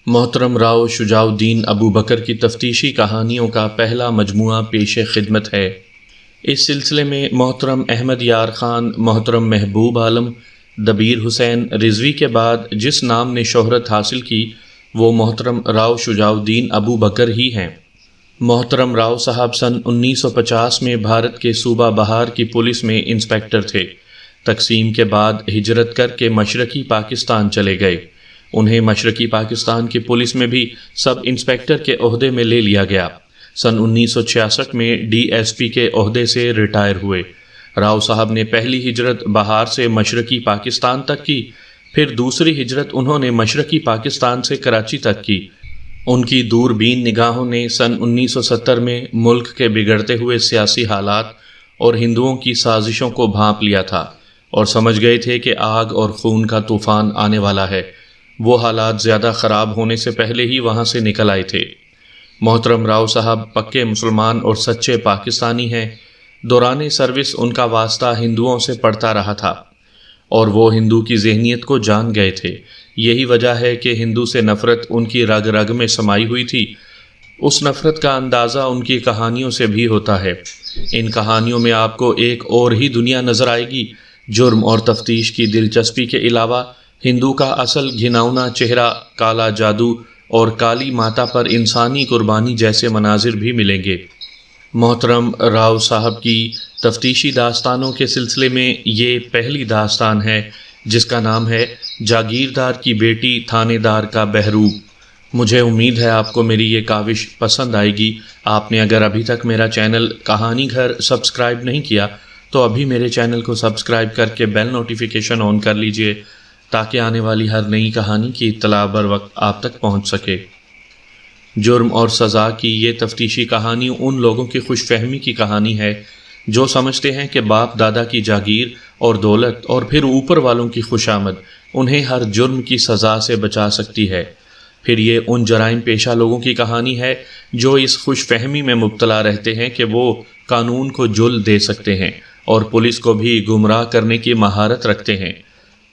محترم راؤ شجاع الدین ابو بکر کی تفتیشی کہانیوں کا پہلا مجموعہ پیش خدمت ہے۔ اس سلسلے میں محترم احمد یار خان، محترم محبوب عالم، دبیر حسین رضوی کے بعد جس نام نے شہرت حاصل کی وہ محترم راؤ شجاع الدین ابو بکر ہی ہیں۔ محترم راؤ صاحب سن 1950 میں بھارت کے صوبہ بہار کی پولیس میں انسپیکٹر تھے۔ تقسیم کے بعد ہجرت کر کے مشرقی پاکستان چلے گئے۔ انہیں مشرقی پاکستان کی پولیس میں بھی سب انسپیکٹر کے عہدے میں لے لیا گیا۔ سن 1966 میں ڈی ایس پی کے عہدے سے ریٹائر ہوئے۔ راؤ صاحب نے پہلی ہجرت بہار سے مشرقی پاکستان تک کی، پھر دوسری ہجرت انہوں نے مشرقی پاکستان سے کراچی تک کی۔ ان کی دوربین نگاہوں نے سن 1970 میں ملک کے بگڑتے ہوئے سیاسی حالات اور ہندوؤں کی سازشوں کو بھانپ لیا تھا اور سمجھ گئے تھے کہ آگ اور خون کا طوفان آنے والا ہے۔ وہ حالات زیادہ خراب ہونے سے پہلے ہی وہاں سے نکل آئے تھے۔ محترم راؤ صاحب پکے مسلمان اور سچے پاکستانی ہیں۔ دوران سروس ان کا واسطہ ہندوؤں سے پڑتا رہا تھا اور وہ ہندو کی ذہنیت کو جان گئے تھے۔ یہی وجہ ہے کہ ہندو سے نفرت ان کی رگ رگ میں سمائی ہوئی تھی۔ اس نفرت کا اندازہ ان کی کہانیوں سے بھی ہوتا ہے۔ ان کہانیوں میں آپ کو ایک اور ہی دنیا نظر آئے گی۔ جرم اور تفتیش کی دلچسپی کے علاوہ ہندو کا اصل گھناؤنا چہرہ، کالا جادو اور کالی ماتا پر انسانی قربانی جیسے مناظر بھی ملیں گے۔ محترم راؤ صاحب کی تفتیشی داستانوں کے سلسلے میں یہ پہلی داستان ہے جس کا نام ہے جاگیردار کی بیٹی تھانے دار کا بہروب۔ مجھے امید ہے آپ کو میری یہ کاوش پسند آئے گی۔ آپ نے اگر ابھی تک میرا چینل کہانی گھر سبسکرائب نہیں کیا تو ابھی میرے چینل کو سبسکرائب کر کے بیل نوٹیفیکیشن آن کر لیجئے تاکہ آنے والی ہر نئی کہانی کی اطلاع بر وقت آپ تک پہنچ سکے۔ جرم اور سزا کی یہ تفتیشی کہانی ان لوگوں کی خوش فہمی کی کہانی ہے جو سمجھتے ہیں کہ باپ دادا کی جاگیر اور دولت اور پھر اوپر والوں کی خوشامد انہیں ہر جرم کی سزا سے بچا سکتی ہے۔ پھر یہ ان جرائم پیشہ لوگوں کی کہانی ہے جو اس خوش فہمی میں مبتلا رہتے ہیں کہ وہ قانون کو جل دے سکتے ہیں اور پولیس کو بھی گمراہ کرنے کی مہارت رکھتے ہیں۔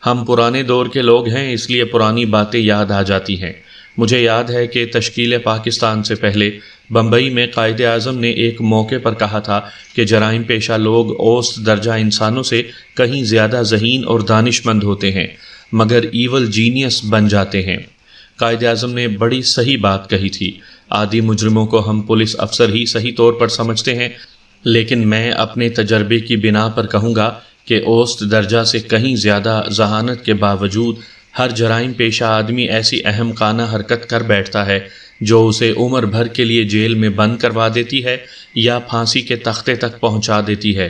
ہم پرانے دور کے لوگ ہیں، اس لیے پرانی باتیں یاد آ جاتی ہیں۔ مجھے یاد ہے کہ تشکیل پاکستان سے پہلے بمبئی میں قائد اعظم نے ایک موقع پر کہا تھا کہ جرائم پیشہ لوگ اوسط درجہ انسانوں سے کہیں زیادہ ذہین اور دانش مند ہوتے ہیں مگر ایول جینیس بن جاتے ہیں۔ قائد اعظم نے بڑی صحیح بات کہی تھی۔ عادی مجرموں کو ہم پولیس افسر ہی صحیح طور پر سمجھتے ہیں، لیکن میں اپنے تجربے کی بنا پر کہوں گا کہ اوسط درجہ سے کہیں زیادہ ذہانت کے باوجود ہر جرائم پیشہ آدمی ایسی اہم خانہ حرکت کر بیٹھتا ہے جو اسے عمر بھر کے لیے جیل میں بند کروا دیتی ہے یا پھانسی کے تختے تک پہنچا دیتی ہے۔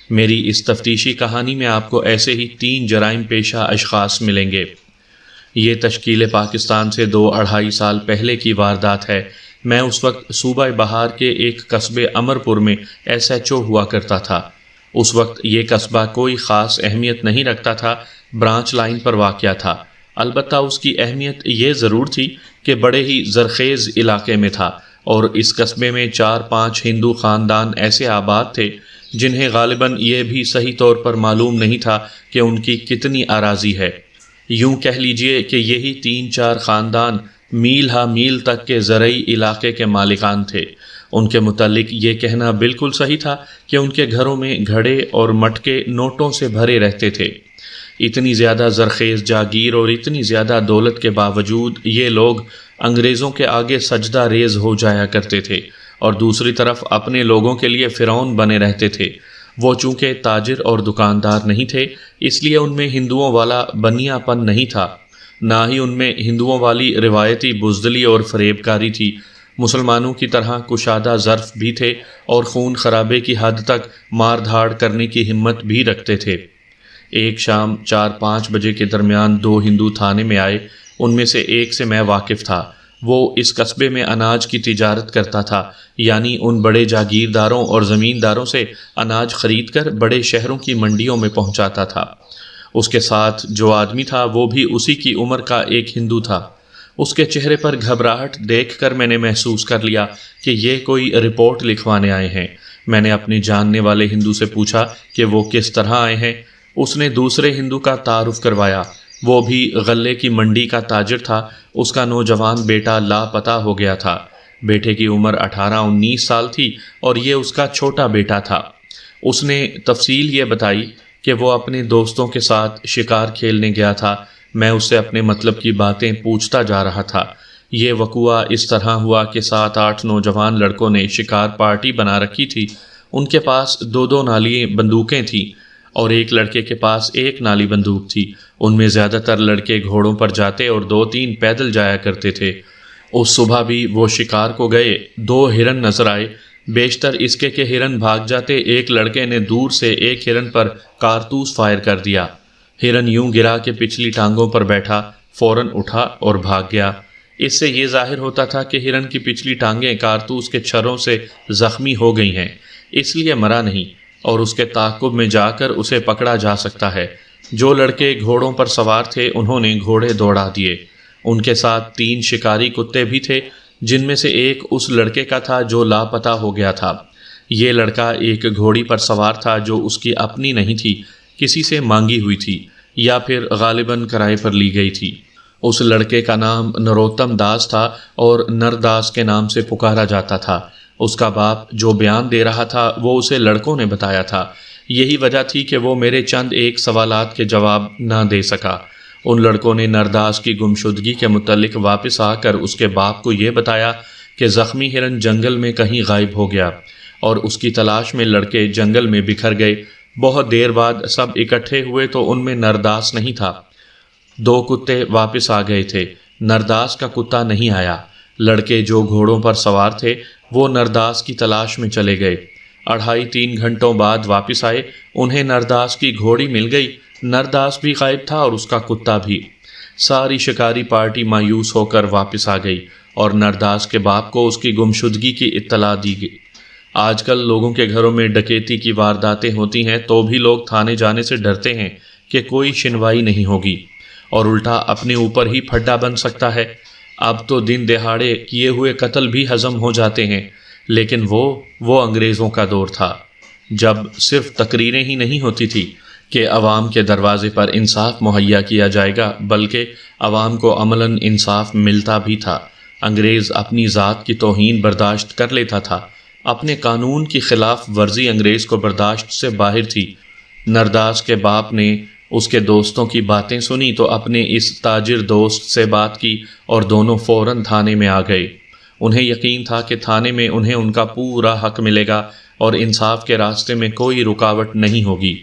میری اس تفتیشی کہانی میں آپ کو ایسے ہی 3 جرائم پیشہ اشخاص ملیں گے۔ یہ تشکیل پاکستان سے 2-2.5 سال پہلے کی واردات ہے۔ میں اس وقت صوبہ بہار کے ایک قصبے امرپور میں ایس ایچ او ہوا کرتا تھا۔ اس وقت یہ قصبہ کوئی خاص اہمیت نہیں رکھتا تھا، برانچ لائن پر واقع تھا۔ البتہ اس کی اہمیت یہ ضرور تھی کہ بڑے ہی زرخیز علاقے میں تھا اور اس قصبے میں 4-5 ہندو خاندان ایسے آباد تھے جنہیں غالباً یہ بھی صحیح طور پر معلوم نہیں تھا کہ ان کی کتنی اراضی ہے۔ یوں کہہ لیجئے کہ یہی 3-4 خاندان میل ہا میل تک کے زرعی علاقے کے مالکان تھے۔ ان کے متعلق یہ کہنا بالکل صحیح تھا کہ ان کے گھروں میں گھڑے اور مٹکے نوٹوں سے بھرے رہتے تھے۔ اتنی زیادہ زرخیز جاگیر اور اتنی زیادہ دولت کے باوجود یہ لوگ انگریزوں کے آگے سجدہ ریز ہو جایا کرتے تھے اور دوسری طرف اپنے لوگوں کے لیے فرعون بنے رہتے تھے۔ وہ چونکہ تاجر اور دکاندار نہیں تھے، اس لیے ان میں ہندوؤں والا بنیا پن نہیں تھا، نہ ہی ان میں ہندوؤں والی روایتی بزدلی اور فریب کاری تھی۔ مسلمانوں کی طرح کشادہ ظرف بھی تھے اور خون خرابے کی حد تک مار دھاڑ کرنے کی ہمت بھی رکھتے تھے۔ ایک شام 4-5 بجے کے درمیان 2 ہندو تھانے میں آئے۔ ان میں سے ایک سے میں واقف تھا۔ وہ اس قصبے میں اناج کی تجارت کرتا تھا، یعنی ان بڑے جاگیرداروں اور زمینداروں سے اناج خرید کر بڑے شہروں کی منڈیوں میں پہنچاتا تھا۔ اس کے ساتھ جو آدمی تھا وہ بھی اسی کی عمر کا ایک ہندو تھا۔ اس کے چہرے پر گھبراہٹ دیکھ کر میں نے محسوس کر لیا کہ یہ کوئی رپورٹ لکھوانے آئے ہیں۔ میں نے اپنے جاننے والے ہندو سے پوچھا کہ وہ کس طرح آئے ہیں۔ اس نے دوسرے ہندو کا تعارف کروایا۔ وہ بھی غلے کی منڈی کا تاجر تھا۔ اس کا نوجوان بیٹا لاپتہ ہو گیا تھا۔ بیٹے کی عمر 18-19 سال تھی اور یہ اس کا چھوٹا بیٹا تھا۔ اس نے تفصیل یہ بتائی کہ وہ اپنے دوستوں کے ساتھ شکار کھیلنے گیا تھا۔ میں اس سے اپنے مطلب کی باتیں پوچھتا جا رہا تھا۔ یہ وقوعہ اس طرح ہوا کہ 7-8 نوجوان لڑکوں نے شکار پارٹی بنا رکھی تھی۔ ان کے پاس 2 نالی بندوقیں تھیں اور ایک لڑکے کے پاس 1 نالی بندوق تھی۔ ان میں زیادہ تر لڑکے گھوڑوں پر جاتے اور 2-3 پیدل جایا کرتے تھے۔ اس صبح بھی وہ شکار کو گئے۔ 2 ہرن نظر آئے، بیشتر اس کے کہ ہرن بھاگ جاتے۔ ایک لڑکے نے دور سے ایک ہرن پر کارتوس فائر کر دیا۔ ہرن یوں گرا کہ پچھلی ٹانگوں پر بیٹھا، فوراً اٹھا اور بھاگ گیا۔ اس سے یہ ظاہر ہوتا تھا کہ ہرن کی پچھلی ٹانگیں کارتوس کے چھروں سے زخمی ہو گئی ہیں، اس لیے مرا نہیں اور اس کے تعاقب میں جا کر اسے پکڑا جا سکتا ہے۔ جو لڑکے گھوڑوں پر سوار تھے انہوں نے گھوڑے دوڑا دیے۔ ان کے ساتھ 3 شکاری کتے بھی تھے، جن میں سے ایک اس لڑکے کا تھا جو لاپتہ ہو گیا تھا۔ یہ لڑکا ایک گھوڑی پر سوار تھا جو اس کی اپنی نہیں تھی، کسی سے مانگی ہوئی تھی یا پھر غالباً کرائے پر لی گئی تھی۔ اس لڑکے کا نام نروتم داس تھا اور نرداس کے نام سے پکارا جاتا تھا۔ اس کا باپ جو بیان دے رہا تھا وہ اسے لڑکوں نے بتایا تھا۔ یہی وجہ تھی کہ وہ میرے چند ایک سوالات کے جواب نہ دے سکا۔ ان لڑکوں نے نرداس کی گمشدگی کے متعلق واپس آ کر اس کے باپ کو یہ بتایا کہ زخمی ہرن جنگل میں کہیں غائب ہو گیا اور اس کی تلاش میں لڑکے جنگل میں بکھر گئے۔ بہت دیر بعد سب اکٹھے ہوئے تو ان میں نرداس نہیں تھا۔ 2 کتے واپس آ گئے تھے، نرداس کا کتا نہیں آیا۔ لڑکے جو گھوڑوں پر سوار تھے وہ نرداس کی تلاش میں چلے گئے۔ 2.5-3 گھنٹوں بعد واپس آئے۔ انہیں نرداس کی گھوڑی مل گئی۔ نرداس بھی غائب تھا اور اس کا کتا بھی۔ ساری شکاری پارٹی مایوس ہو کر واپس آ گئی اور نرداس کے باپ کو اس کی گمشدگی کی اطلاع دی گئی۔ آج کل لوگوں کے گھروں میں ڈکیتی کی وارداتیں ہوتی ہیں تو بھی لوگ تھانے جانے سے ڈرتے ہیں کہ کوئی سنوائی نہیں ہوگی اور الٹا اپنے اوپر ہی پھڈا بن سکتا ہے۔ اب تو دن دہاڑے کیے ہوئے قتل بھی ہضم ہو جاتے ہیں، لیکن وہ انگریزوں کا دور تھا جب صرف تقریریں ہی نہیں ہوتی تھی کہ عوام کے دروازے پر انصاف مہیا کیا جائے گا، بلکہ عوام کو عملاً انصاف ملتا بھی تھا۔ انگریز اپنی ذات کی توہین برداشت کر لیتا تھا، اپنے قانون کی خلاف ورزی انگریز کو برداشت سے باہر تھی۔ نرداس کے باپ نے اس کے دوستوں کی باتیں سنی تو اپنے اس تاجر دوست سے بات کی اور دونوں فوراً تھانے میں آ گئے۔ انہیں یقین تھا کہ تھانے میں انہیں ان کا پورا حق ملے گا اور انصاف کے راستے میں کوئی رکاوٹ نہیں ہوگی۔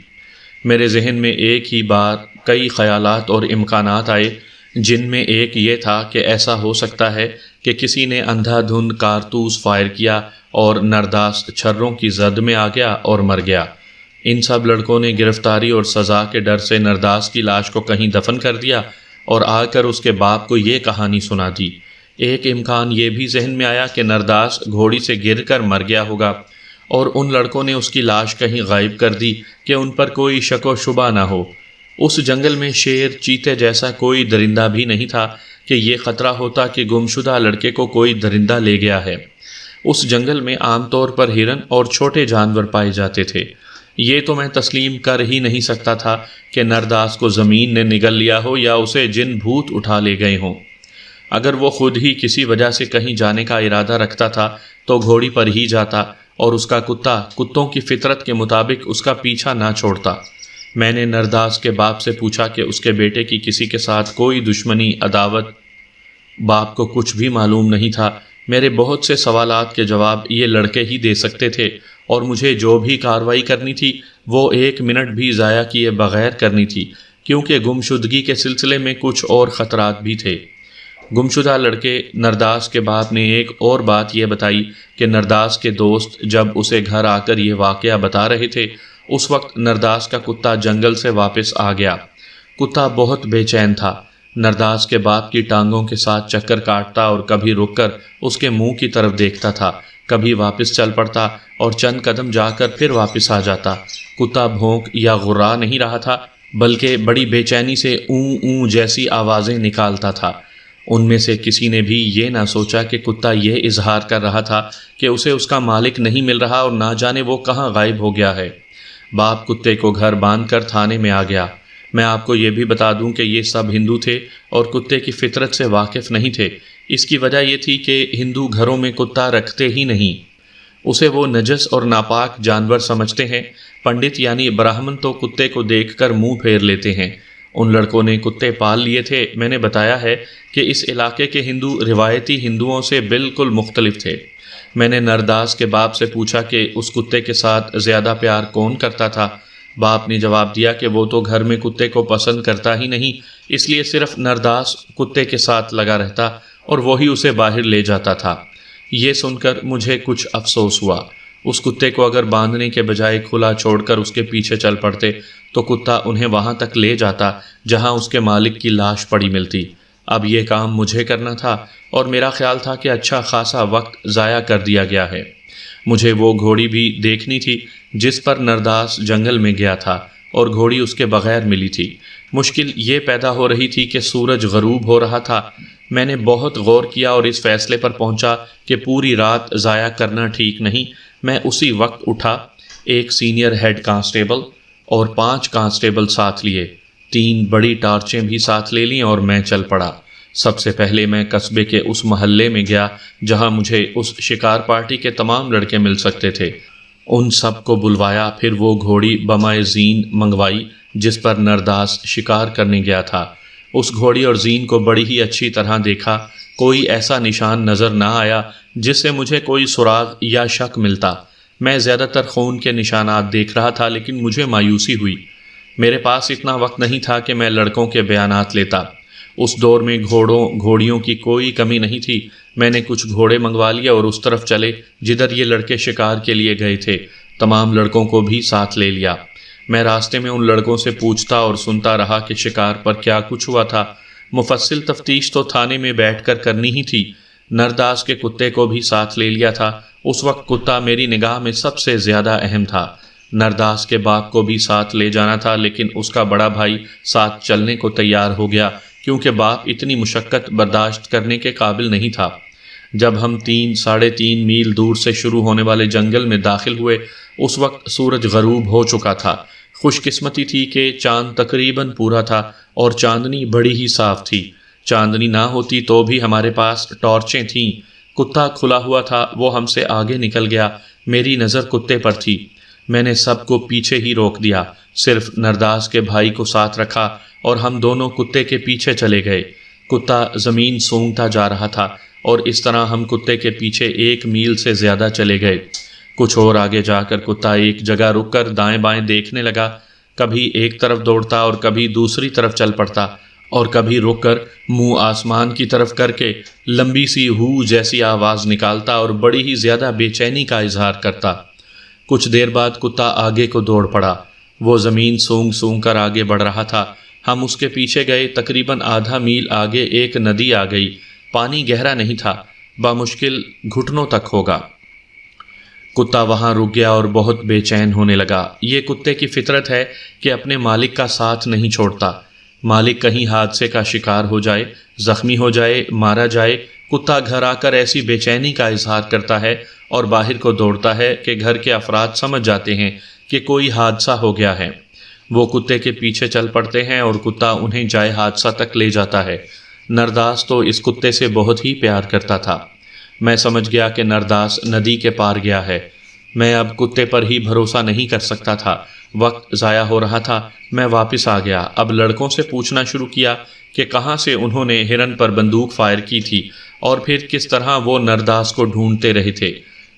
میرے ذہن میں ایک ہی بار کئی خیالات اور امکانات آئے، جن میں ایک یہ تھا کہ ایسا ہو سکتا ہے کہ کسی نے اندھا دھند کارتوس فائر کیا اور نرداس چھروں کی زد میں آ گیا اور مر گیا۔ ان سب لڑکوں نے گرفتاری اور سزا کے ڈر سے نرداس کی لاش کو کہیں دفن کر دیا اور آ کر اس کے باپ کو یہ کہانی سنا دی۔ ایک امکان یہ بھی ذہن میں آیا کہ نرداس گھوڑی سے گر کر مر گیا ہوگا اور ان لڑکوں نے اس کی لاش کہیں غائب کر دی کہ ان پر کوئی شک و شبہ نہ ہو۔ اس جنگل میں شیر، چیتے جیسا کوئی درندہ بھی نہیں تھا کہ یہ خطرہ ہوتا کہ گمشدہ لڑکے کو کوئی درندہ لے گیا ہے۔ اس جنگل میں عام طور پر ہرن اور چھوٹے جانور پائے جاتے تھے۔ یہ تو میں تسلیم کر ہی نہیں سکتا تھا کہ نرداس کو زمین نے نگل لیا ہو یا اسے جن بھوت اٹھا لے گئے ہوں۔ اگر وہ خود ہی کسی وجہ سے کہیں جانے کا ارادہ رکھتا تھا تو گھوڑی پر ہی جاتا اور اس کا کتا کتوں کی فطرت کے مطابق اس کا پیچھا نہ چھوڑتا۔ میں نے نرداس کے باپ سے پوچھا کہ اس کے بیٹے کی کسی کے ساتھ کوئی دشمنی، عداوت۔ باپ کو کچھ بھی معلوم نہیں تھا۔ میرے بہت سے سوالات کے جواب یہ لڑکے ہی دے سکتے تھے اور مجھے جو بھی کارروائی کرنی تھی وہ 1 منٹ بھی ضائع کیے بغیر کرنی تھی، کیونکہ گمشدگی کے سلسلے میں کچھ اور خطرات بھی تھے۔ گمشدہ لڑکے نرداس کے باپ نے ایک اور بات یہ بتائی کہ نرداس کے دوست جب اسے گھر آ کر یہ واقعہ بتا رہے تھے اس وقت نرداس کا کتا جنگل سے واپس آ گیا۔ کتا بہت بے چین تھا۔ نرداس کے باپ کی ٹانگوں کے ساتھ چکر کاٹتا اور کبھی رک کر اس کے منہ کی طرف دیکھتا تھا، کبھی واپس چل پڑتا اور چند قدم جا کر پھر واپس آ جاتا۔ کتا بھونک یا غرا نہیں رہا تھا، بلکہ بڑی بے چینی سے اوں اوں جیسی آوازیں نکالتا تھا۔ ان میں سے کسی نے بھی یہ نہ سوچا کہ کتا یہ اظہار کر رہا تھا کہ اسے اس کا مالک نہیں مل رہا اور نہ جانے وہ کہاں غائب ہو گیا ہے۔ باپ کتے کو گھر باندھ کر تھانے میں آ گیا۔ میں آپ کو یہ بھی بتا دوں کہ یہ سب ہندو تھے اور کتے کی فطرت سے واقف نہیں تھے۔ اس کی وجہ یہ تھی کہ ہندو گھروں میں کتا رکھتے ہی نہیں، اسے وہ نجس اور ناپاک جانور سمجھتے ہیں۔ پنڈت یعنی براہمن تو کتے کو دیکھ کر منہ پھیر لیتے ہیں۔ ان لڑکوں نے کتے پال لیے تھے۔ میں نے بتایا ہے کہ اس علاقے کے ہندو روایتی ہندوؤں سے بالکل مختلف تھے۔ میں نے نرداس کے باپ سے پوچھا کہ اس کتے کے ساتھ زیادہ پیار کون کرتا تھا؟ باپ نے جواب دیا کہ وہ تو گھر میں کتے کو پسند کرتا ہی نہیں، اس لیے صرف نرداس کتے کے ساتھ لگا رہتا اور وہی اسے باہر لے جاتا تھا۔ یہ سن کر مجھے کچھ افسوس ہوا۔ اس کتے کو اگر باندھنے کے بجائے کھلا چھوڑ کر اس کے پیچھے چل پڑتے تو کتا انہیں وہاں تک لے جاتا جہاں اس کے مالک کی لاش پڑی ملتی۔ اب یہ کام مجھے کرنا تھا اور میرا خیال تھا کہ اچھا خاصا وقت ضائع کر دیا گیا ہے۔ مجھے وہ گھوڑی بھی دیکھنی تھی جس پر نرداس جنگل میں گیا تھا، اور گھوڑی اس کے بغیر ملی تھی۔ مشکل یہ پیدا ہو رہی تھی کہ سورج غروب ہو رہا تھا۔ میں نے بہت غور کیا اور اس فیصلے پر پہنچا کہ پوری رات ضائع کرنا ٹھیک نہیں۔ میں اسی وقت اٹھا، ایک سینئر ہیڈ کانسٹیبل اور 5 کانسٹیبل ساتھ لیے، 3 بڑی ٹارچیں بھی ساتھ لے لیں اور میں چل پڑا۔ سب سے پہلے میں قصبے کے اس محلے میں گیا جہاں مجھے اس شکار پارٹی کے تمام لڑکے مل سکتے تھے۔ ان سب کو بلوایا، پھر وہ گھوڑی بمائے زین منگوائی جس پر نرداس شکار کرنے گیا تھا۔ اس گھوڑی اور زین کو بڑی ہی اچھی طرح دیکھا۔ کوئی ایسا نشان نظر نہ آیا جس سے مجھے کوئی سراغ یا شک ملتا۔ میں زیادہ تر خون کے نشانات دیکھ رہا تھا، لیکن مجھے مایوسی ہوئی۔ میرے پاس اتنا وقت نہیں تھا کہ میں لڑکوں کے بیانات لیتا۔ اس دور میں گھوڑیوں کی کوئی کمی نہیں تھی۔ میں نے کچھ گھوڑے منگوا لیے اور اس طرف چلے جدھر یہ لڑکے شکار کے لیے گئے تھے۔ تمام لڑکوں کو بھی ساتھ لے لیا۔ میں راستے میں ان لڑکوں سے پوچھتا اور سنتا رہا کہ شکار پر کیا کچھ ہوا تھا۔ مفصل تفتیش تو تھانے میں بیٹھ کر کرنی ہی تھی۔ نرداس کے کتے کو بھی ساتھ لے لیا تھا۔ اس وقت کتا میری نگاہ میں سب سے زیادہ اہم تھا۔ نرداس کے باپ کو بھی ساتھ لے جانا تھا، لیکن اس کا بڑا بھائی ساتھ چلنے کو تیار ہو گیا کیونکہ باپ اتنی مشقت برداشت کرنے کے قابل نہیں تھا۔ جب ہم 3-3.5 میل دور سے شروع ہونے والے جنگل میں داخل ہوئے، اس وقت سورج غروب ہو چکا تھا۔ خوش قسمتی تھی کہ چاند تقریباً پورا تھا اور چاندنی بڑی ہی صاف تھی۔ چاندنی نہ ہوتی تو بھی ہمارے پاس ٹارچیں تھیں۔ کتا کھلا ہوا تھا، وہ ہم سے آگے نکل گیا۔ میری نظر کتے پر تھی۔ میں نے سب کو پیچھے ہی روک دیا، صرف نرداس کے بھائی کو ساتھ رکھا اور ہم دونوں کتے کے پیچھے چلے گئے۔ کتا زمین سونگھتا جا رہا تھا اور اس طرح ہم کتے کے پیچھے 1 میل سے زیادہ چلے گئے۔ کچھ اور آگے جا کر کتا ایک جگہ رک کر دائیں بائیں دیکھنے لگا۔ کبھی ایک طرف دوڑتا اور کبھی دوسری طرف چل پڑتا، اور کبھی رک کر منہ آسمان کی طرف کر کے لمبی سی ہو جیسی آواز نکالتا اور بڑی ہی زیادہ بے چینی کا اظہار کرتا۔ کچھ دیر بعد کتا آگے کو دوڑ پڑا۔ وہ زمین سونگ سونگ کر آگے بڑھ رہا تھا۔ ہم اس کے پیچھے گئے۔ تقریباً آدھا میل آگے ایک ندی آ گئی۔ پانی گہرا نہیں تھا، بمشکل گھٹنوں تک ہوگا۔ کتا وہاں رک گیا اور بہت بے چین ہونے لگا۔ یہ کتے کی فطرت ہے کہ اپنے مالک کا ساتھ نہیں چھوڑتا۔ مالک کہیں حادثے کا شکار ہو جائے، زخمی ہو جائے، مارا جائے، کتا گھر آ کر ایسی بے چینی کا اظہار کرتا ہے اور باہر کو دوڑتا ہے کہ گھر کے افراد سمجھ جاتے ہیں کہ کوئی حادثہ ہو گیا ہے۔ وہ کتے کے پیچھے چل پڑتے ہیں اور کتا انہیں جائے حادثہ تک لے جاتا ہے۔ نرداس تو اس کتے سے بہت ہی پیار کرتا تھا۔ میں سمجھ گیا کہ نرداس ندی کے پار گیا ہے۔ میں اب کتے پر ہی بھروسہ نہیں کر سکتا تھا۔ وقت ضائع ہو رہا تھا۔ میں واپس آ گیا۔ اب لڑکوں سے پوچھنا شروع کیا کہ کہاں سے انہوں نے ہرن پر بندوق فائر کی تھی اور پھر کس طرح وہ نرداس کو ڈھونڈتے رہے تھے،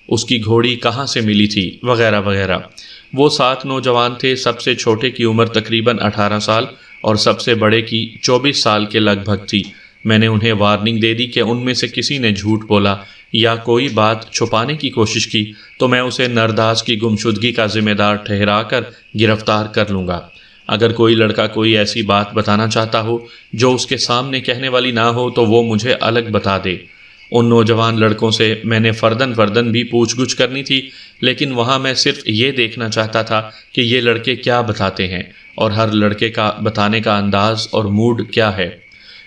اس کی گھوڑی کہاں سے ملی تھی، وغیرہ وغیرہ۔ وہ 7 نوجوان تھے۔ سب سے چھوٹے کی عمر تقریباً 18 سال اور سب سے بڑے کی 24 سال کے لگ بھگ تھی۔ میں نے انہیں وارننگ دے دی کہ ان میں سے کسی نے جھوٹ بولا یا کوئی بات چھپانے کی کوشش کی تو میں اسے نرداس کی گمشدگی کا ذمہ دار ٹھہرا کر گرفتار کر لوں گا۔ اگر کوئی لڑکا کوئی ایسی بات بتانا چاہتا ہو جو اس کے سامنے کہنے والی نہ ہو تو وہ مجھے الگ بتا دے۔ ان نوجوان لڑکوں سے میں نے فردن بھی پوچھ گچھ کرنی تھی، لیکن وہاں میں صرف یہ دیکھنا چاہتا تھا کہ یہ لڑکے کیا بتاتے ہیں اور ہر لڑکے کا بتانے کا انداز اور موڈ کیا ہے۔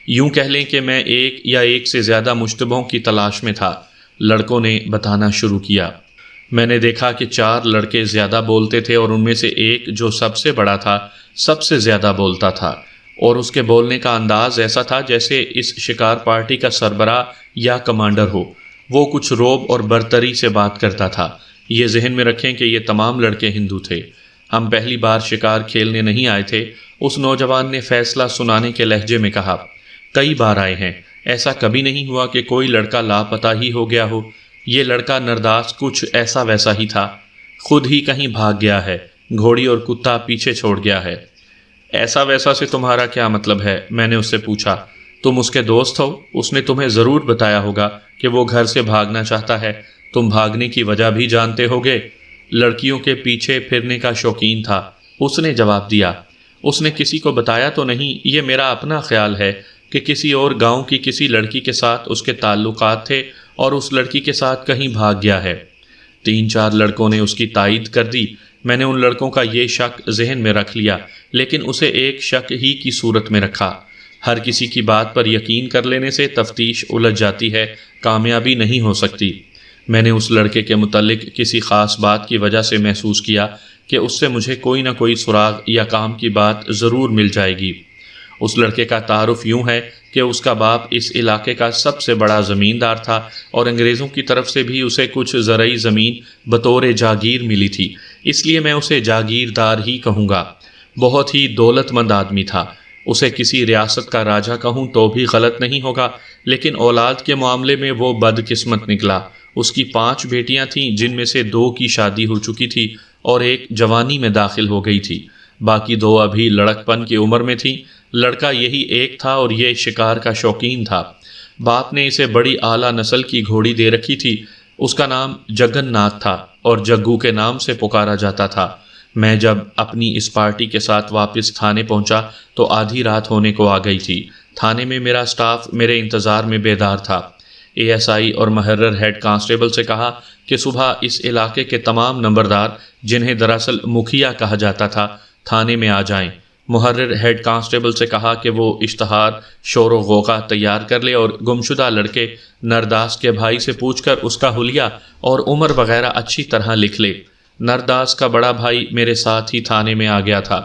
یوں کہہ لیں کہ میں ایک سے زیادہ مشتبہوں کی تلاش میں تھا۔ لڑکوں نے بتانا شروع کیا۔ میں نے دیکھا کہ 4 لڑکے زیادہ بولتے تھے اور ان میں سے ایک جو سب سے بڑا تھا سب سے زیادہ بولتا تھا، اور اس کے بولنے کا انداز ایسا تھا جیسے اس شکار پارٹی کا سربراہ یا کمانڈر ہو۔ وہ کچھ روب اور برتری سے بات کرتا تھا۔ یہ ذہن میں رکھیں کہ یہ تمام لڑکے ہندو تھے۔ ہم پہلی بار شکار کھیلنے نہیں آئے تھے، اس نوجوان نے فیصلہ سنانے کے لہجے میں کہا۔ کئی بار آئے ہیں، ایسا کبھی نہیں ہوا کہ کوئی لڑکا لاپتہ ہی ہو گیا ہو۔ یہ لڑکا نرداس کچھ ایسا ویسا ہی تھا، خود ہی کہیں بھاگ گیا ہے، گھوڑی اور کتا پیچھے چھوڑ گیا ہے۔ ایسا ویسا سے تمہارا کیا مطلب ہے؟ میں نے اس سے پوچھا۔ تم اس کے دوست ہو، اس نے تمہیں ضرور بتایا ہوگا کہ وہ گھر سے بھاگنا چاہتا ہے، تم بھاگنے کی وجہ بھی جانتے ہوگے۔ لڑکیوں کے پیچھے پھرنے کا شوقین تھا، اس نے جواب دیا۔ اس نے کسی کو بتایا تو نہیں، یہ میرا اپنا خیال ہے کہ کسی اور گاؤں کی کسی لڑکی کے ساتھ اس کے تعلقات تھے اور اس لڑکی کے ساتھ کہیں بھاگ گیا ہے۔ 3-4 لڑکوں نے اس کی تائید کر دی۔ میں نے ان لڑکوں کا یہ شک ذہن میں رکھ لیا، لیکن اسے ایک شک ہی کی صورت میں رکھا۔ ہر کسی کی بات پر یقین کر لینے سے تفتیش الجھ جاتی ہے، کامیابی نہیں ہو سکتی۔ میں نے اس لڑکے کے متعلق کسی خاص بات کی وجہ سے محسوس کیا کہ اس سے مجھے کوئی نہ کوئی سراغ یا کام کی بات ضرور مل جائے گی۔ اس لڑکے کا تعارف یوں ہے کہ اس کا باپ اس علاقے کا سب سے بڑا زمیندار تھا اور انگریزوں کی طرف سے بھی اسے کچھ زرعی زمین بطور جاگیر ملی تھی، اس لیے میں اسے جاگیردار ہی کہوں گا۔ بہت ہی دولت مند آدمی تھا، اسے کسی ریاست کا راجہ کہوں تو بھی غلط نہیں ہوگا، لیکن اولاد کے معاملے میں وہ بدقسمت نکلا۔ اس کی 5 بیٹیاں تھیں، جن میں سے 2 کی شادی ہو چکی تھی اور ایک جوانی میں داخل ہو گئی تھی، باقی 2 ابھی لڑکپن کی عمر میں تھیں۔ لڑکا یہی ایک تھا اور یہ شکار کا شوقین تھا۔ باپ نے اسے بڑی اعلیٰ نسل کی گھوڑی دے رکھی تھی، اس کا نام جگن ناتھ تھا اور جگو کے نام سے پکارا جاتا تھا۔ میں جب اپنی اس پارٹی کے ساتھ واپس تھانے پہنچا تو آدھی رات ہونے کو آ گئی تھی۔ تھانے میں میرا سٹاف میرے انتظار میں بیدار تھا۔ ASI اور محرر ہیڈ کانسٹیبل سے کہا کہ صبح اس علاقے کے تمام نمبردار، جنہیں دراصل مکھیا کہا جاتا تھا، تھانے میں آ جائیں۔ محرر ہیڈ کانسٹیبل سے کہا کہ وہ اشتہار شور و غوغا تیار کر لے اور گمشدہ لڑکے نرداس کے بھائی سے پوچھ کر اس کا حلیہ اور عمر وغیرہ اچھی طرح لکھ لے۔ نرداس کا بڑا بھائی میرے ساتھ ہی تھانے میں آ گیا تھا۔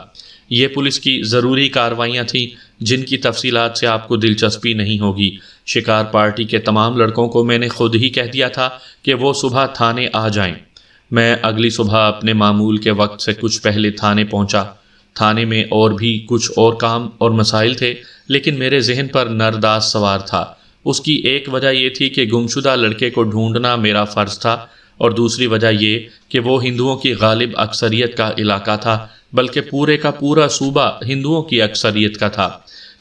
یہ پولیس کی ضروری کارروائیاں تھیں جن کی تفصیلات سے آپ کو دلچسپی نہیں ہوگی۔ شکار پارٹی کے تمام لڑکوں کو میں نے خود ہی کہہ دیا تھا کہ وہ صبح تھانے آ جائیں۔ میں اگلی صبح اپنے معمول کے وقت سے کچھ پہلے تھانے پہنچا۔ تھانے میں اور بھی کچھ اور کام اور مسائل تھے، لیکن میرے ذہن پر نرداس سوار تھا۔ اس کی ایک وجہ یہ تھی کہ گمشدہ لڑکے کو ڈھونڈنا میرا فرض تھا، اور دوسری وجہ یہ کہ وہ ہندوؤں کی غالب اکثریت کا علاقہ تھا، بلکہ پورے کا پورا صوبہ ہندوؤں کی اکثریت کا تھا۔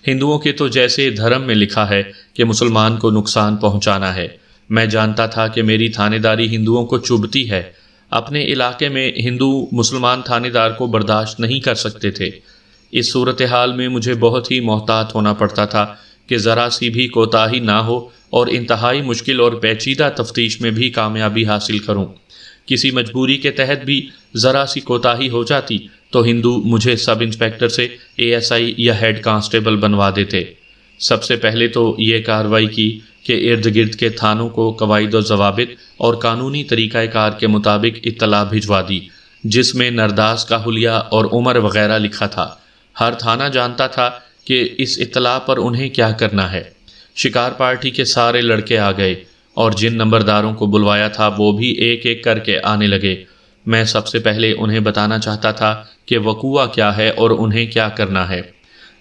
ہندوؤں کے تو جیسے دھرم میں لکھا ہے کہ مسلمان کو نقصان پہنچانا ہے۔ میں جانتا تھا کہ میری تھانے داری ہندوؤں کو چبھتی ہے۔ اپنے علاقے میں ہندو مسلمان تھانے دار کو برداشت نہیں کر سکتے تھے۔ اس صورتحال میں مجھے بہت ہی محتاط ہونا پڑتا تھا کہ ذرا سی بھی کوتاہی نہ ہو اور انتہائی مشکل اور پیچیدہ تفتیش میں بھی کامیابی حاصل کروں۔ کسی مجبوری کے تحت بھی ذرا سی کوتاہی ہو جاتی تو ہندو مجھے سب انسپیکٹر سے ASI یا ہیڈ کانسٹیبل بنوا دیتے۔ سب سے پہلے تو یہ کارروائی کی کہ ارد گرد کے تھانوں کو قواعد و ضوابط اور قانونی طریقہ کار کے مطابق اطلاع بھجوا دی، جس میں نرداس کا حلیہ اور عمر وغیرہ لکھا تھا۔ ہر تھانہ جانتا تھا کہ اس اطلاع پر انہیں کیا کرنا ہے۔ شکار پارٹی کے سارے لڑکے آ گئے اور جن نمبرداروں کو بلوایا تھا وہ بھی ایک ایک کر کے آنے لگے۔ میں سب سے پہلے انہیں بتانا چاہتا تھا کہ وقوع کیا ہے اور انہیں کیا کرنا ہے۔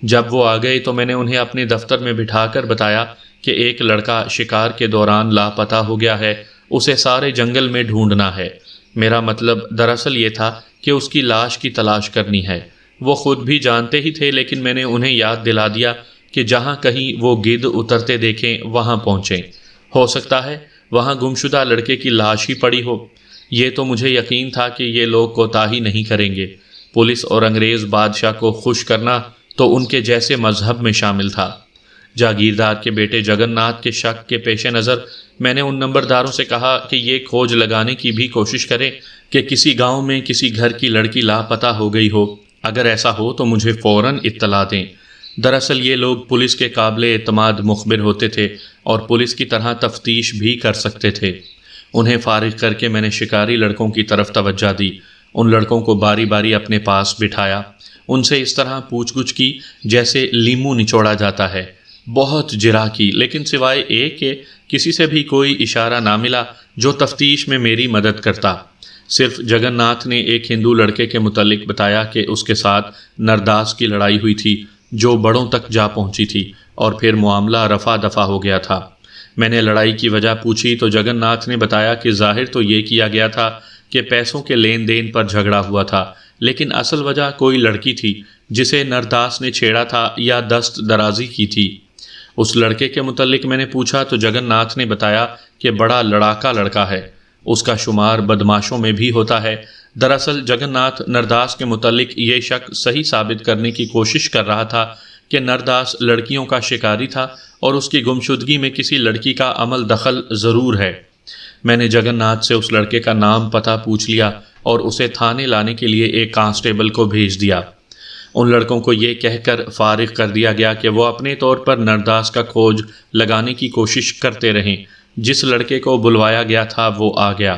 جب وہ آ گئے تو میں نے انہیں اپنے دفتر میں بٹھا کر بتایا کہ ایک لڑکا شکار کے دوران لاپتہ ہو گیا ہے، اسے سارے جنگل میں ڈھونڈنا ہے۔ میرا مطلب دراصل یہ تھا کہ اس کی لاش کی تلاش کرنی ہے۔ وہ خود بھی جانتے ہی تھے، لیکن میں نے انہیں یاد دلا دیا کہ جہاں کہیں وہ گدھ اترتے دیکھیں وہاں پہنچیں۔ ہو سکتا ہے وہاں گمشدہ لڑکے کی لاش ہی پڑی ہو۔ یہ تو مجھے یقین تھا کہ یہ لوگ کوتاہی نہیں کریں گے۔ پولیس اور انگریز بادشاہ کو خوش کرنا تو ان کے جیسے مذہب میں شامل تھا۔ جاگیردار کے بیٹے جگن ناتھ کے شک کے پیش نظر میں نے ان نمبرداروں سے کہا کہ یہ کھوج لگانے کی بھی کوشش کریں کہ کسی گاؤں میں کسی گھر کی لڑکی لاپتہ ہو گئی ہو۔ اگر ایسا ہو تو مجھے فوراً اطلاع دیں۔ دراصل یہ لوگ پولیس کے قابل اعتماد مخبر ہوتے تھے اور پولیس کی طرح تفتیش بھی کر سکتے تھے۔ انہیں فارغ کر کے میں نے شکاری لڑکوں کی طرف توجہ دی۔ ان لڑکوں کو باری باری اپنے پاس بٹھایا، ان سے اس طرح پوچھ گچھ کی جیسے لیمو نچوڑا جاتا ہے، بہت جرا کی، لیکن سوائے ایک کہ کسی سے بھی کوئی اشارہ نہ ملا جو تفتیش میں میری مدد کرتا۔ صرف جگن ناتھ نے ایک ہندو لڑکے کے متعلق بتایا کہ اس کے ساتھ نرداس کی لڑائی ہوئی تھی جو بڑوں تک جا پہنچی تھی اور پھر معاملہ رفع دفع ہو گیا تھا۔ میں نے لڑائی کی وجہ پوچھی تو جگن ناتھ نے بتایا کہ ظاہر تو یہ کیا گیا تھا کہ پیسوں کے لین دین پر جھگڑا ہوا تھا، لیکن اصل وجہ کوئی لڑکی تھی جسے نرداس نے چھیڑا تھا یا دست درازی کی تھی۔ اس لڑکے کے متعلق میں نے پوچھا تو جگن ناتھ نے بتایا کہ بڑا لڑاکا لڑکا ہے، اس کا شمار بدماشوں میں بھی ہوتا ہے۔ دراصل جگن ناتھ نرداس کے متعلق یہ شک صحیح ثابت کرنے کی کوشش کر رہا تھا کہ نرداس لڑکیوں کا شکاری تھا اور اس کی گمشدگی میں کسی لڑکی کا عمل دخل ضرور ہے۔ میں نے جگن ناتھ سے اس لڑکے کا نام پتہ پوچھ لیا اور اسے تھانے لانے کے لیے ایک کانسٹیبل کو بھیج دیا۔ ان لڑکوں کو یہ کہہ کر فارغ کر دیا گیا کہ وہ اپنے طور پر نرداس کا کھوج لگانے کی کوشش کرتے رہیں۔ جس لڑکے کو بلوایا گیا تھا وہ آ گیا۔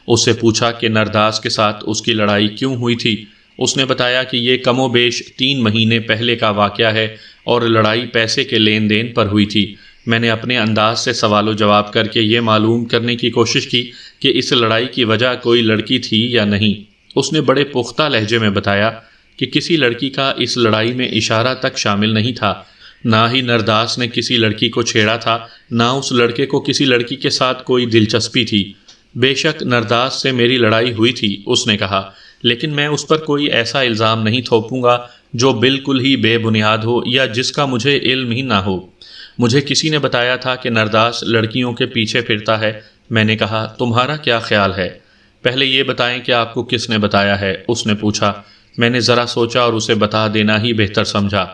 اس سے پوچھا کہ نرداس کے ساتھ اس کی لڑائی کیوں ہوئی تھی۔ اس نے بتایا کہ یہ کم و بیش 3 مہینے پہلے کا واقعہ ہے اور لڑائی پیسے کے لین دین پر ہوئی تھی۔ میں نے اپنے انداز سے سوال و جواب کر کے یہ معلوم کرنے کی کوشش کی کہ اس لڑائی کی وجہ کوئی لڑکی تھی یا نہیں۔ اس نے بڑے پختہ لہجے میں بتایا کہ کسی لڑکی کا اس لڑائی میں اشارہ تک شامل نہیں تھا، نہ ہی نرداس نے کسی لڑکی کو چھیڑا تھا، نہ اس لڑکے کو کسی لڑکی کے ساتھ کوئی دلچسپی تھی۔ بے شک نرداس سے میری لڑائی ہوئی تھی، اس نے کہا، لیکن میں اس پر کوئی ایسا الزام نہیں تھوپوں گا جو بالکل ہی بے بنیاد ہو یا جس کا مجھے علم ہی نہ ہو۔ مجھے کسی نے بتایا تھا کہ نرداس لڑکیوں کے پیچھے پھرتا ہے۔ میں نے کہا، تمہارا کیا خیال ہے؟ پہلے یہ بتائیں کہ آپ کو کس نے بتایا ہے، اس نے پوچھا۔ میں نے ذرا سوچا اور اسے بتا دینا ہی بہتر سمجھا۔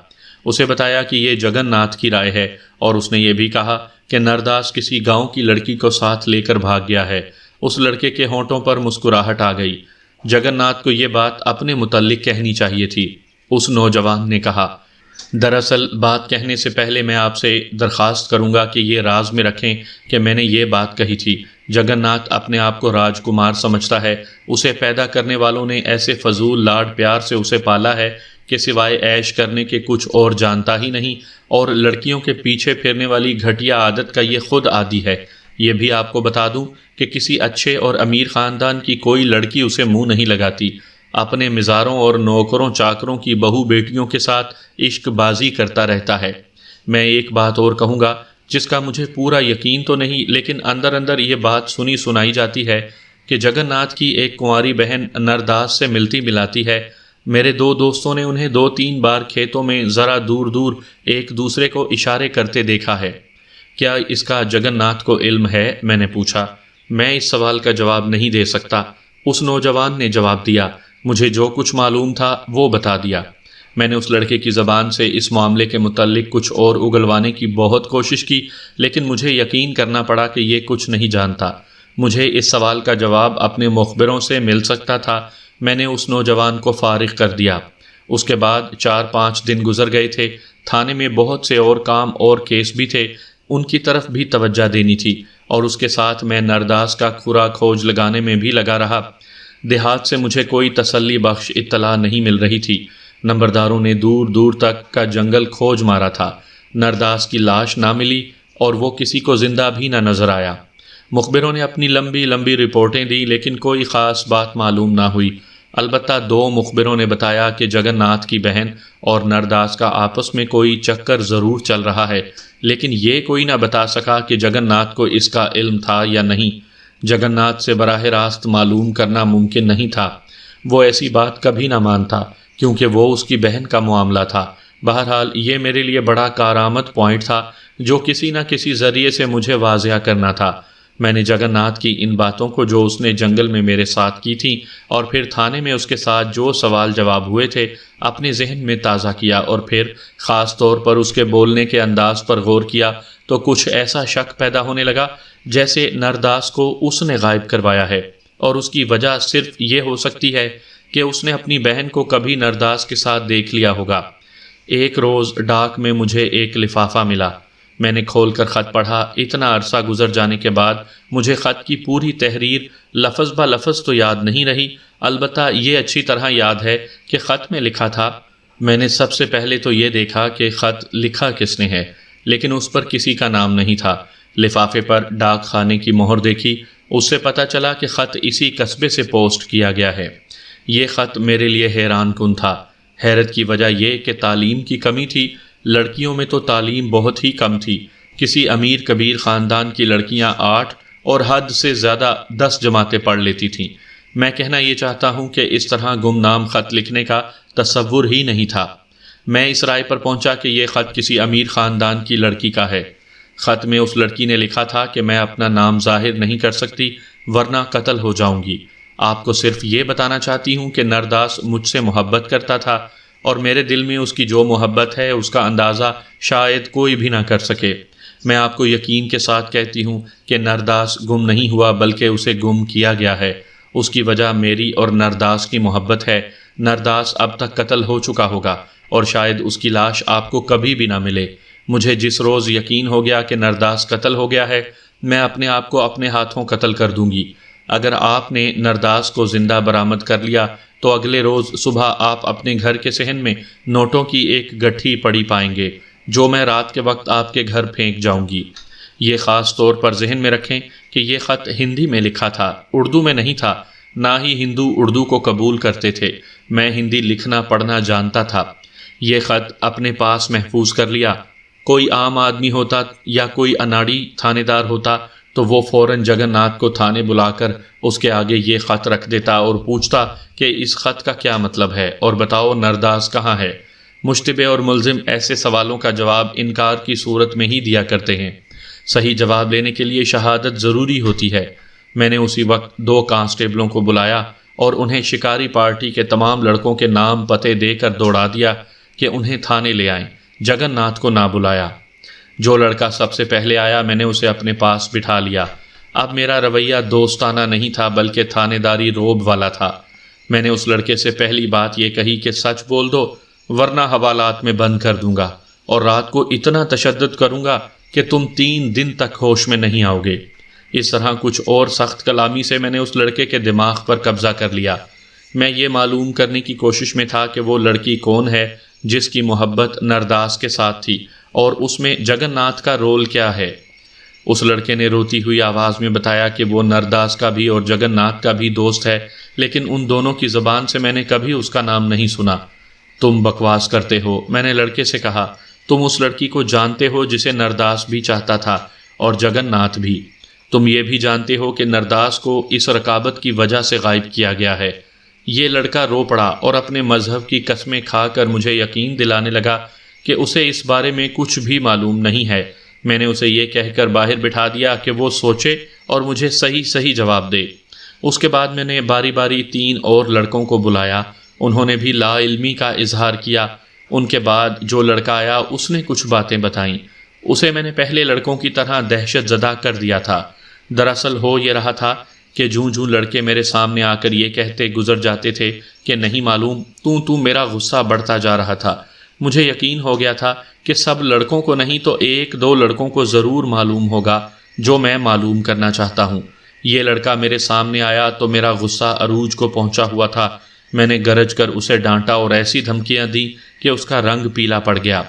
اسے بتایا کہ یہ جگن ناتھ کی رائے ہے اور اس نے یہ بھی کہا کہ نرداس کسی گاؤں کی لڑکی کو ساتھ لے کر بھاگ گیا ہے۔ اس لڑکے کے ہونٹوں پر مسکراہٹ آ گئی۔ جگن ناتھ کو یہ بات اپنے متعلق کہنی چاہیے تھی، اس نوجوان نے کہا۔ دراصل بات کہنے سے پہلے میں آپ سے درخواست کروں گا کہ یہ راز میں رکھیں کہ میں نے یہ بات کہی تھی۔ جگن ناتھ اپنے آپ کو راج کمار سمجھتا ہے۔ اسے پیدا کرنے والوں نے ایسے فضول لاڈ پیار سے اسے پالا ہے کہ سوائے عیش کرنے کے کچھ اور جانتا ہی نہیں، اور لڑکیوں کے پیچھے پھرنے والی گھٹیا عادت کا یہ خود عادی ہے۔ یہ بھی آپ کو بتا دوں کہ کسی اچھے اور امیر خاندان کی کوئی لڑکی اسے منہ نہیں لگاتی۔ اپنے مزاروں اور نوکروں چاکروں کی بہو بیٹیوں کے ساتھ عشق بازی کرتا رہتا ہے۔ میں ایک بات اور کہوں گا جس کا مجھے پورا یقین تو نہیں، لیکن اندر اندر یہ بات سنی سنائی جاتی ہے کہ جگن ناتھ کی ایک کنواری بہن نرداس سے ملتی ملاتی ہے۔ میرے 2 دوستوں نے انہیں 2-3 بار کھیتوں میں ذرا دور دور ایک دوسرے کو اشارے کرتے دیکھا ہے۔ کیا اس کا جگن ناتھ کو علم ہے؟ میں نے پوچھا۔ میں اس سوال کا جواب نہیں دے سکتا، اس نوجوان نے جواب دیا۔ مجھے جو کچھ معلوم تھا وہ بتا دیا۔ میں نے اس لڑکے کی زبان سے اس معاملے کے متعلق کچھ اور اگلوانے کی بہت کوشش کی، لیکن مجھے یقین کرنا پڑا کہ یہ کچھ نہیں جانتا۔ مجھے اس سوال کا جواب اپنے مخبروں سے مل سکتا تھا۔ میں نے اس نوجوان کو فارغ کر دیا۔ اس کے بعد 4-5 دن گزر گئے تھے۔ تھانے میں بہت سے اور کام اور کیس بھی تھے، ان کی طرف بھی توجہ دینی تھی، اور اس کے ساتھ میں نرداس کا کھرا کھوج لگانے میں بھی لگا رہا۔ دیہات سے مجھے کوئی تسلی بخش اطلاع نہیں مل رہی تھی۔ نمبرداروں نے دور دور تک کا جنگل کھوج مارا تھا، نرداس کی لاش نہ ملی اور وہ کسی کو زندہ بھی نہ نظر آیا۔ مخبروں نے اپنی لمبی لمبی رپورٹیں دیں، لیکن کوئی خاص بات معلوم نہ ہوئی۔ البتہ 2 مخبروں نے بتایا کہ جگن ناتھ کی بہن اور نرداس کا آپس میں کوئی چکر ضرور چل رہا ہے، لیکن یہ کوئی نہ بتا سکا کہ جگن ناتھ کو اس کا علم تھا یا نہیں۔ جگن ناتھ سے براہ راست معلوم کرنا ممکن نہیں تھا۔ وہ ایسی بات کبھی نہ مانتا کیونکہ وہ اس کی بہن کا معاملہ تھا۔ بہرحال یہ میرے لیے بڑا کارآمد پوائنٹ تھا جو کسی نہ کسی ذریعے سے مجھے واضح کرنا تھا۔ میں نے جگن ناتھ کی ان باتوں کو جو اس نے جنگل میں میرے ساتھ کی تھیں اور پھر تھانے میں اس کے ساتھ جو سوال جواب ہوئے تھے اپنے ذہن میں تازہ کیا، اور پھر خاص طور پر اس کے بولنے کے انداز پر غور کیا تو کچھ ایسا شک پیدا ہونے لگا جیسے نرداس کو اس نے غائب کروایا ہے، اور اس کی وجہ صرف یہ ہو سکتی ہے کہ اس نے اپنی بہن کو کبھی نرداس کے ساتھ دیکھ لیا ہوگا۔ ایک روز ڈاک میں مجھے ایک لفافہ ملا۔ میں نے کھول کر خط پڑھا۔ اتنا عرصہ گزر جانے کے بعد مجھے خط کی پوری تحریر لفظ بہ لفظ تو یاد نہیں رہی، البتہ یہ اچھی طرح یاد ہے کہ خط میں لکھا تھا۔ میں نے سب سے پہلے تو یہ دیکھا کہ خط لکھا کس نے ہے، لیکن اس پر کسی کا نام نہیں تھا۔ لفافے پر ڈاک خانے کی مہر دیکھی، اس سے پتہ چلا کہ خط اسی قصبے سے پوسٹ کیا گیا ہے۔ یہ خط میرے لیے حیران کن تھا۔ حیرت کی وجہ یہ کہ تعلیم کی کمی تھی۔ لڑکیوں میں تو تعلیم بہت ہی کم تھی۔ کسی امیر کبیر خاندان کی لڑکیاں 8 اور حد سے زیادہ 10 جماعتیں پڑھ لیتی تھیں۔ میں کہنا یہ چاہتا ہوں کہ اس طرح گمنام خط لکھنے کا تصور ہی نہیں تھا۔ میں اس رائے پر پہنچا کہ یہ خط کسی امیر خاندان کی لڑکی کا ہے۔ خط میں اس لڑکی نے لکھا تھا کہ میں اپنا نام ظاہر نہیں کر سکتی ورنہ قتل ہو جاؤں گی۔ آپ کو صرف یہ بتانا چاہتی ہوں کہ نرداس مجھ سے محبت کرتا تھا، اور میرے دل میں اس کی جو محبت ہے اس کا اندازہ شاید کوئی بھی نہ کر سکے۔ میں آپ کو یقین کے ساتھ کہتی ہوں کہ نرداس گم نہیں ہوا بلکہ اسے گم کیا گیا ہے۔ اس کی وجہ میری اور نرداس کی محبت ہے۔ نرداس اب تک قتل ہو چکا ہوگا اور شاید اس کی لاش آپ کو کبھی بھی نہ ملے۔ مجھے جس روز یقین ہو گیا کہ نرداس قتل ہو گیا ہے، میں اپنے آپ کو اپنے ہاتھوں قتل کر دوں گی۔ اگر آپ نے نرداس کو زندہ برآمد کر لیا تو اگلے روز صبح آپ اپنے گھر کے صحن میں نوٹوں کی ایک گٹھی پڑی پائیں گے، جو میں رات کے وقت آپ کے گھر پھینک جاؤں گی۔ یہ خاص طور پر ذہن میں رکھیں کہ یہ خط ہندی میں لکھا تھا، اردو میں نہیں تھا۔ نہ ہی ہندو اردو کو قبول کرتے تھے۔ میں ہندی لکھنا پڑھنا جانتا تھا۔ یہ خط اپنے پاس محفوظ کر لیا۔ کوئی عام آدمی ہوتا یا کوئی اناڑی تھانے دار ہوتا تو وہ فوراً جگن ناتھ کو تھانے بلا کر اس کے آگے یہ خط رکھ دیتا اور پوچھتا کہ اس خط کا کیا مطلب ہے اور بتاؤ نرداس کہاں ہے۔ مشتبہ اور ملزم ایسے سوالوں کا جواب انکار کی صورت میں ہی دیا کرتے ہیں۔ صحیح جواب لینے کے لیے شہادت ضروری ہوتی ہے۔ میں نے اسی وقت 2 کانسٹیبلوں کو بلایا اور انہیں شکاری پارٹی کے تمام لڑکوں کے نام پتے دے کر دوڑا دیا کہ انہیں تھانے لے آئیں۔ جگن ناتھ کو نہ بلایا۔ جو لڑکا سب سے پہلے آیا میں نے اسے اپنے پاس بٹھا لیا۔ اب میرا رویہ دوستانہ نہیں تھا بلکہ تھانے داری روب والا تھا۔ میں نے اس لڑکے سے پہلی بات یہ کہی کہ سچ بول دو ورنہ حوالات میں بند کر دوں گا، اور رات کو اتنا تشدد کروں گا کہ تم 3 دن تک ہوش میں نہیں آؤ گے۔ اس طرح کچھ اور سخت کلامی سے میں نے اس لڑکے کے دماغ پر قبضہ کر لیا۔ میں یہ معلوم کرنے کی کوشش میں تھا کہ وہ لڑکی کون ہے جس کی محبت نرداس کے ساتھ تھی، اور اس میں جگن ناتھ کا رول کیا ہے۔ اس لڑکے نے روتی ہوئی آواز میں بتایا کہ وہ نرداس کا بھی اور جگن ناتھ کا بھی دوست ہے، لیکن ان دونوں کی زبان سے میں نے کبھی اس کا نام نہیں سنا۔ تم بکواس کرتے ہو، میں نے لڑکے سے کہا۔ تم اس لڑکی کو جانتے ہو جسے نرداس بھی چاہتا تھا اور جگن ناتھ بھی۔ تم یہ بھی جانتے ہو کہ نرداس کو اس رکابت کی وجہ سے غائب کیا گیا ہے۔ یہ لڑکا رو پڑا اور اپنے مذہب کی قسمیں کھا کر مجھے یقین دلانے لگا کہ اسے اس بارے میں کچھ بھی معلوم نہیں ہے۔ میں نے اسے یہ کہہ کر باہر بٹھا دیا کہ وہ سوچے اور مجھے صحیح جواب دے۔ اس کے بعد میں نے باری باری 3 اور لڑکوں کو بلایا۔ انہوں نے بھی لا علمی کا اظہار کیا۔ ان کے بعد جو لڑکا آیا اس نے کچھ باتیں بتائیں۔ اسے میں نے پہلے لڑکوں کی طرح دہشت زدہ کر دیا تھا۔ دراصل ہو یہ رہا تھا کہ جوں لڑکے میرے سامنے آ کر یہ کہتے گزر جاتے تھے کہ نہیں معلوم، تو میرا غصہ بڑھتا جا رہا تھا۔ مجھے یقین ہو گیا تھا کہ سب لڑکوں کو نہیں تو 1-2 لڑکوں کو ضرور معلوم ہوگا جو میں معلوم کرنا چاہتا ہوں۔ یہ لڑکا میرے سامنے آیا تو میرا غصہ عروج کو پہنچا ہوا تھا۔ میں نے گرج کر اسے ڈانٹا اور ایسی دھمکیاں دیں کہ اس کا رنگ پیلا پڑ گیا۔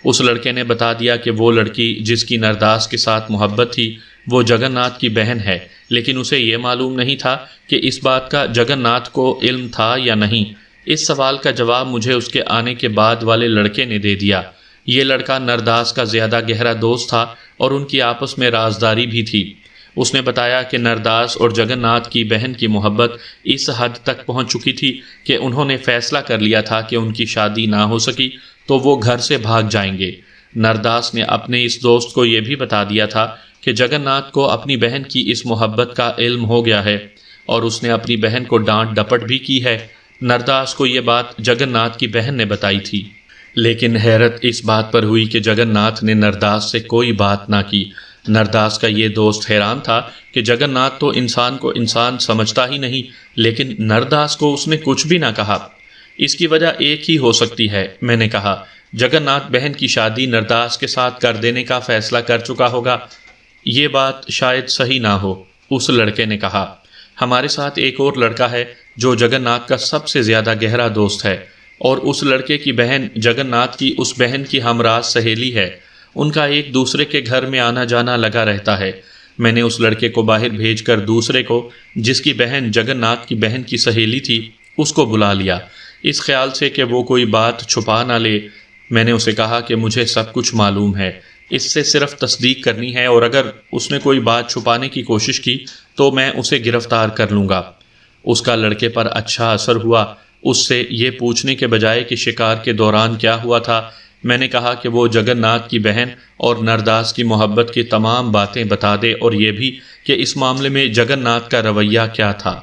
اس لڑکے نے بتا دیا کہ وہ لڑکی جس کی نرداس کے ساتھ محبت تھی وہ جگن ناتھ کی بہن ہے، لیکن اسے یہ معلوم نہیں تھا کہ اس بات کا جگن ناتھ کو علم تھا یا نہیں۔ اس سوال کا جواب مجھے اس کے آنے کے بعد والے لڑکے نے دے دیا۔ یہ لڑکا نرداس کا زیادہ گہرا دوست تھا اور ان کی آپس میں رازداری بھی تھی۔ اس نے بتایا کہ نرداس اور جگن ناتھ کی بہن کی محبت اس حد تک پہنچ چکی تھی کہ انہوں نے فیصلہ کر لیا تھا کہ ان کی شادی نہ ہو سکی تو وہ گھر سے بھاگ جائیں گے۔ نرداس نے اپنے اس دوست کو یہ بھی بتا دیا تھا کہ جگن ناتھ کو اپنی بہن کی اس محبت کا علم ہو گیا ہے اور اس نے اپنی بہن کو ڈانٹ ڈپٹ بھی کی ہے۔ نرداس کو یہ بات جگن ناتھ کی بہن نے بتائی تھی، لیکن حیرت اس بات پر ہوئی کہ جگن ناتھ نے نرداس سے کوئی بات نہ کی۔ نرداس کا یہ دوست حیران تھا کہ جگن ناتھ تو انسان کو انسان سمجھتا ہی نہیں، لیکن نرداس کو اس نے کچھ بھی نہ کہا۔ اس کی وجہ ایک ہی ہو سکتی ہے، میں نے کہا۔ جگن ناتھ بہن کی شادی نرداس کے ساتھ کر دینے کا فیصلہ کر چکا ہوگا۔ یہ بات شاید صحیح نہ ہو، اس لڑکے نے کہا۔ ہمارے ساتھ ایک اور لڑکا ہے جو جگن ناتھ کا سب سے زیادہ گہرا دوست ہے، اور اس لڑکے کی بہن جگن ناتھ کی اس بہن کی ہمراز سہیلی ہے۔ ان کا ایک دوسرے کے گھر میں آنا جانا لگا رہتا ہے۔ میں نے اس لڑکے کو باہر بھیج کر دوسرے کو، جس کی بہن جگن ناتھ کی بہن کی سہیلی تھی، اس کو بلا لیا، اس خیال سے کہ وہ کوئی بات چھپا نہ لے۔ میں نے اسے کہا کہ مجھے سب کچھ معلوم ہے، اس سے صرف تصدیق کرنی ہے، اور اگر اس نے کوئی بات چھپانے کی کوشش کی تو میں اسے گرفتار کر لوں گا۔ اس کا لڑکے پر اچھا اثر ہوا۔ اس سے یہ پوچھنے کے بجائے کہ شکار کے دوران کیا ہوا تھا، میں نے کہا کہ وہ جگن ناتھ کی بہن اور نرداس کی محبت کی تمام باتیں بتا دے، اور یہ بھی کہ اس معاملے میں جگن ناتھ کا رویہ کیا تھا۔